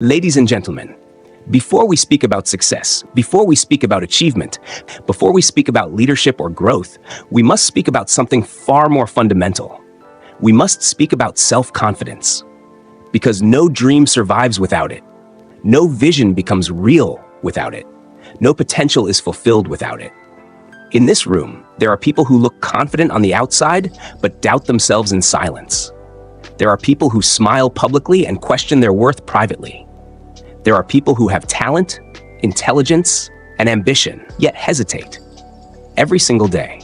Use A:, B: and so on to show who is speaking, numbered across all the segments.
A: Ladies and gentlemen, before we speak about success, before we speak about achievement, before we speak about leadership or growth, we must speak about something far more fundamental. We must speak about self-confidence. Because no dream survives without it. No vision becomes real without it. No potential is fulfilled without it. In this room, there are people who look confident on the outside, but doubt themselves in silence. There are people who smile publicly and question their worth privately. There are people who have talent, intelligence, and ambition, yet hesitate. Every single day.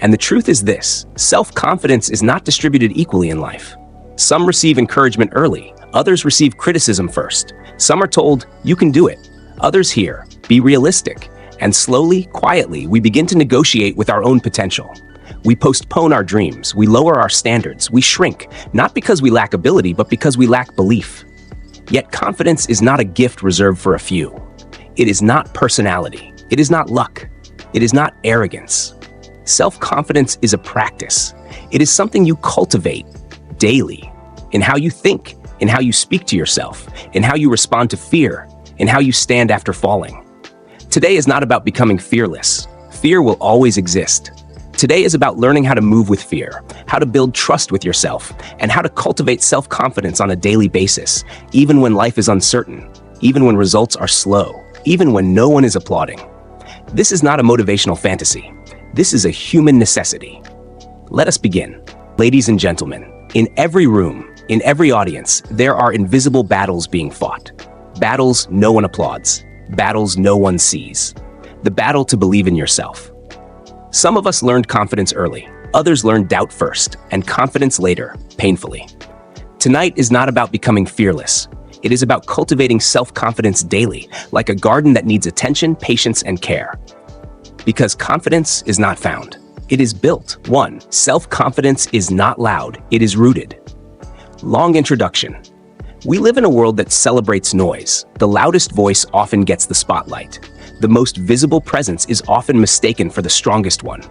A: And the truth is this: self-confidence is not distributed equally in life. Some receive encouragement early, others receive criticism first. Some are told, "You can do it." Others hear, "Be realistic." And slowly, quietly, we begin to negotiate with our own potential. We postpone our dreams, we lower our standards, we shrink, not because we lack ability, but because we lack belief. Yet confidence is not a gift reserved for a few. It is not personality. It is not luck. It is not arrogance. Self-confidence is a practice. It is something you cultivate daily, in how you think, in how you speak to yourself, in how you respond to fear, in how you stand after falling. Today is not about becoming fearless. Fear will always exist. Today is about learning how to move with fear, how to build trust with yourself, and how to cultivate self-confidence on a daily basis, even when life is uncertain, even when results are slow, even when no one is applauding. This is not a motivational fantasy. This is a human necessity. Let us begin. Ladies and gentlemen, in every room, in every audience, there are invisible battles being fought. Battles no one applauds. Battles no one sees. The battle to believe in yourself. Some of us learned confidence early, others learned doubt first, and confidence later, painfully. Tonight is not about becoming fearless. It is about cultivating self-confidence daily, like a garden that needs attention, patience, and care. Because confidence is not found. It is built. 1. Self-confidence is not loud, it is rooted. Long introduction. We live in a world that celebrates noise. The loudest voice often gets the spotlight. The most visible presence is often mistaken for the strongest one.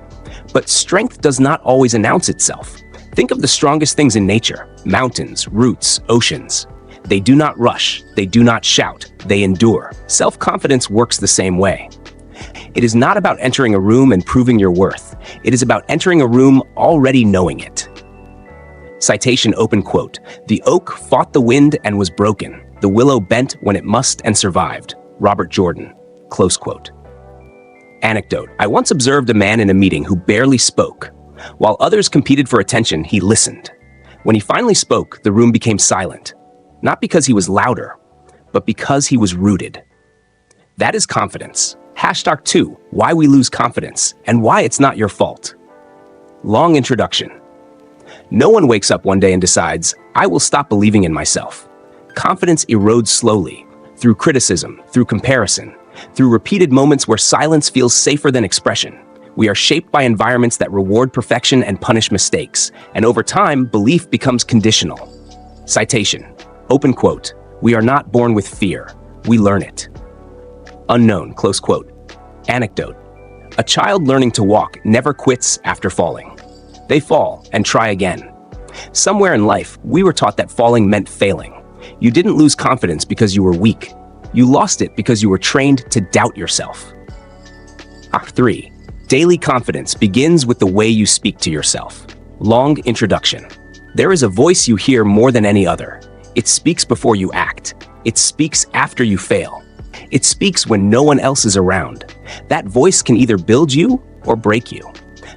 A: But strength does not always announce itself. Think of the strongest things in nature: mountains, roots, oceans. They do not rush, they do not shout, they endure. Self-confidence works the same way. It is not about entering a room and proving your worth. It is about entering a room already knowing it. Citation, open quote. "The oak fought the wind and was broken. The willow bent when it must and survived." Robert Jordan. Close quote. Anecdote. I once observed a man in a meeting who barely spoke. While others competed for attention, he listened. When he finally spoke, the room became silent. Not because he was louder, but because he was rooted. That is confidence. Hashtag 2, why we lose confidence and why it's not your fault. Long introduction. No one wakes up one day and decides, "I will stop believing in myself." Confidence erodes slowly, through criticism, through comparison, through repeated moments where silence feels safer than expression. We are shaped by environments that reward perfection and punish mistakes, and over time, belief becomes conditional. Citation, open quote. "We are not born with fear, we learn it." Unknown, close quote. Anecdote. A child learning to walk never quits after falling. They fall and try again. Somewhere in life, we were taught that falling meant failing. You didn't lose confidence because you were weak. You lost it because you were trained to doubt yourself. 3. Daily confidence begins with the way you speak to yourself. Long introduction. There is a voice you hear more than any other. It speaks before you act. It speaks after you fail. It speaks when no one else is around. That voice can either build you or break you.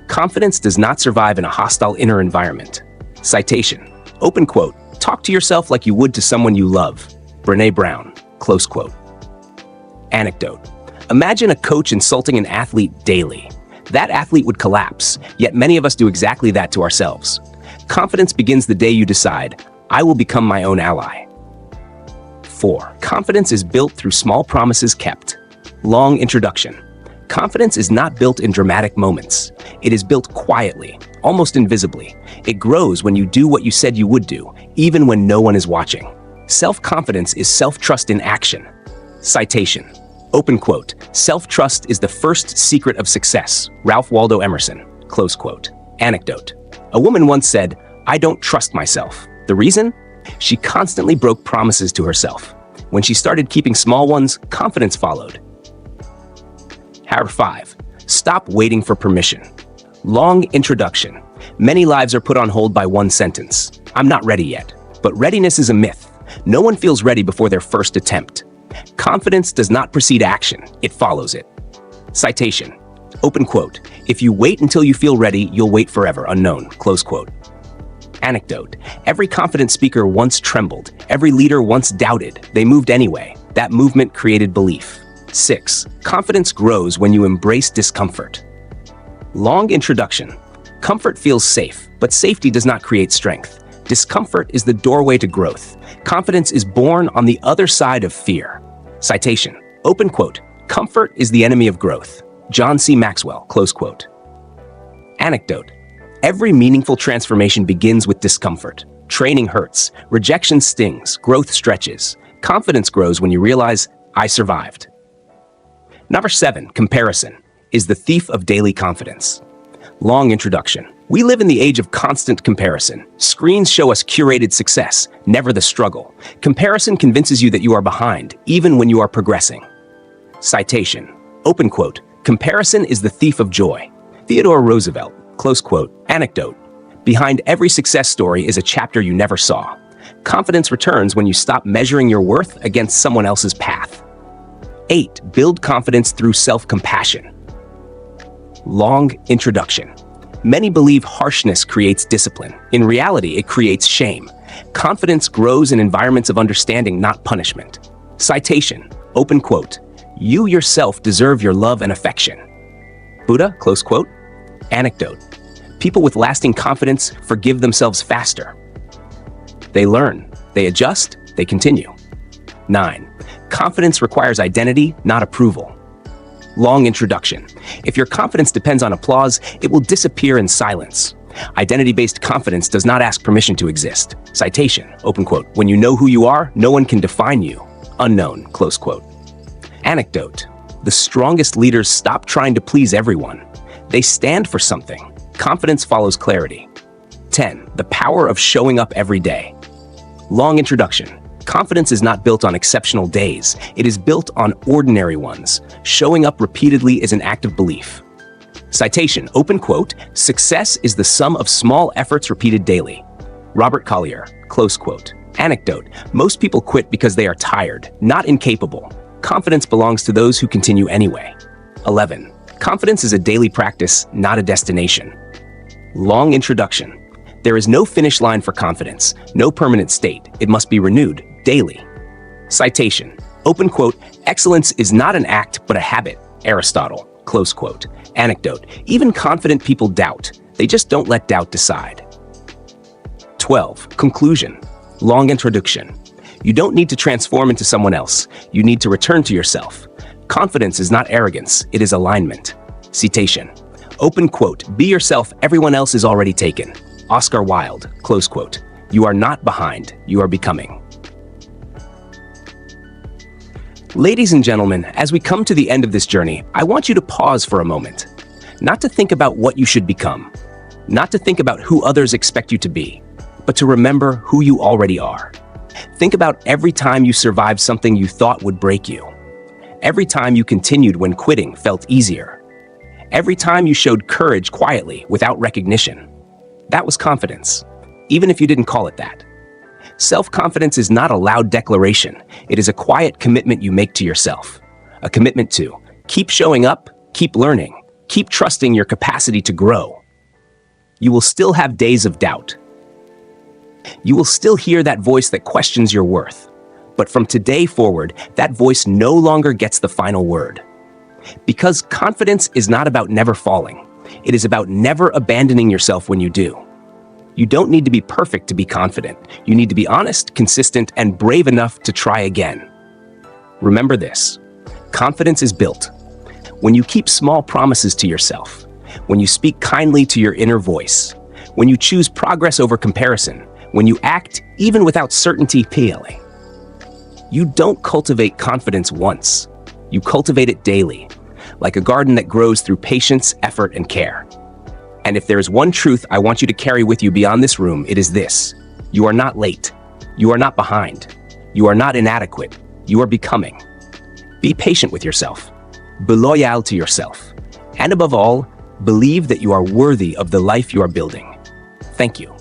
A: Confidence does not survive in a hostile inner environment. Citation, open quote. "Talk to yourself like you would to someone you love." Brené Brown, close quote. Anecdote. Imagine a coach insulting an athlete daily. That athlete would collapse, yet many of us do exactly that to ourselves. Confidence begins the day you decide, "I will become my own ally." 4. Confidence is built through small promises kept. Long introduction. Confidence is not built in dramatic moments. It is built quietly, almost invisibly. It grows when you do what you said you would do, even when no one is watching. Self-confidence is self-trust in action. Citation, open quote. "Self-trust is the first secret of success." Ralph Waldo Emerson, close quote. Anecdote. A woman once said, "I don't trust myself." The reason? She constantly broke promises to herself. When she started keeping small ones, confidence followed. Habit 5. Stop waiting for permission. Long introduction. Many lives are put on hold by one sentence. I'm not ready yet. But readiness is a myth. No one feels ready before their first attempt. Confidence does not precede action, it follows it. Citation. Open quote. If you wait until you feel ready, you'll wait forever. Unknown. Close quote. Anecdote. Every confident speaker once trembled. Every leader once doubted. They moved anyway. That movement created belief. 6. Confidence grows when you embrace discomfort. Long introduction. Comfort feels safe, but safety does not create strength. Discomfort is the doorway to growth. Confidence is born on the other side of fear. Citation. Open quote. Comfort is the enemy of growth. John C. Maxwell. Close quote. Anecdote. Every meaningful transformation begins with discomfort. Training hurts. Rejection stings. Growth stretches. Confidence grows when you realize, I survived. Number 7. Comparison is the thief of daily confidence. Long introduction. We live in the age of constant comparison. Screens show us curated success, never the struggle. Comparison convinces you that you are behind, even when you are progressing. Citation. Open quote. Comparison is the thief of joy. Theodore Roosevelt. Close quote. Anecdote. Behind every success story is a chapter you never saw. Confidence returns when you stop measuring your worth against someone else's path. 8. Build confidence through self-compassion. Long introduction. Many believe harshness creates discipline. In reality, it creates shame. Confidence grows in environments of understanding, not punishment. Citation. Open quote. You yourself deserve your love and affection. Buddha. Close quote. Anecdote. People with lasting confidence forgive themselves faster. They learn, they adjust, they continue. 9. Confidence requires identity, not approval. Long introduction. If your confidence depends on applause, it will disappear in silence. Identity-based confidence does not ask permission to exist. Citation. Open quote. When you know who you are, no one can define you. Unknown. Close quote. Anecdote. The strongest leaders stop trying to please everyone. They stand for something. Confidence follows clarity. 10. The power of showing up every day. Long introduction. Confidence is not built on exceptional days. It is built on ordinary ones. Showing up repeatedly is an act of belief. Citation. Open quote. Success is the sum of small efforts repeated daily. Robert Collier. Close quote. Anecdote. Most people quit because they are tired, not incapable. Confidence belongs to those who continue anyway. 11. Confidence is a daily practice, not a destination. Long introduction. There is no finish line for confidence, no permanent state. It must be renewed daily. Citation. Open quote. Excellence is not an act, but a habit. Aristotle. Close quote. Anecdote. Even confident people doubt. They just don't let doubt decide. 12. Conclusion. Long introduction. You don't need to transform into someone else. You need to return to yourself. Confidence is not arrogance, it is alignment. Citation. Open quote. Be yourself, everyone else is already taken. Oscar Wilde. Close quote. You are not behind, you are becoming. Ladies and gentlemen, as we come to the end of this journey, I want you to pause for a moment. Not to think about what you should become, not to think about who others expect you to be, but to remember who you already are. Think about every time you survived something you thought would break you. Every time you continued when quitting felt easier. Every time you showed courage quietly without recognition. That was confidence, even if you didn't call it that. Self-confidence is not a loud declaration. It is a quiet commitment you make to yourself. A commitment to keep showing up, keep learning, keep trusting your capacity to grow. You will still have days of doubt. You will still hear that voice that questions your worth. But from today forward, that voice no longer gets the final word. Because confidence is not about never falling. It is about never abandoning yourself when you do. You don't need to be perfect to be confident. You need to be honest, consistent, and brave enough to try again. Remember this. Confidence is built when you keep small promises to yourself, when you speak kindly to your inner voice, when you choose progress over comparison, when you act even without certainty. You don't cultivate confidence once. You cultivate it daily, like a garden that grows through patience, effort, and care. And if there is one truth I want you to carry with you beyond this room, it is this. You are not late. You are not behind. You are not inadequate. You are becoming. Be patient with yourself. Be loyal to yourself. And above all, believe that you are worthy of the life you are building. Thank you.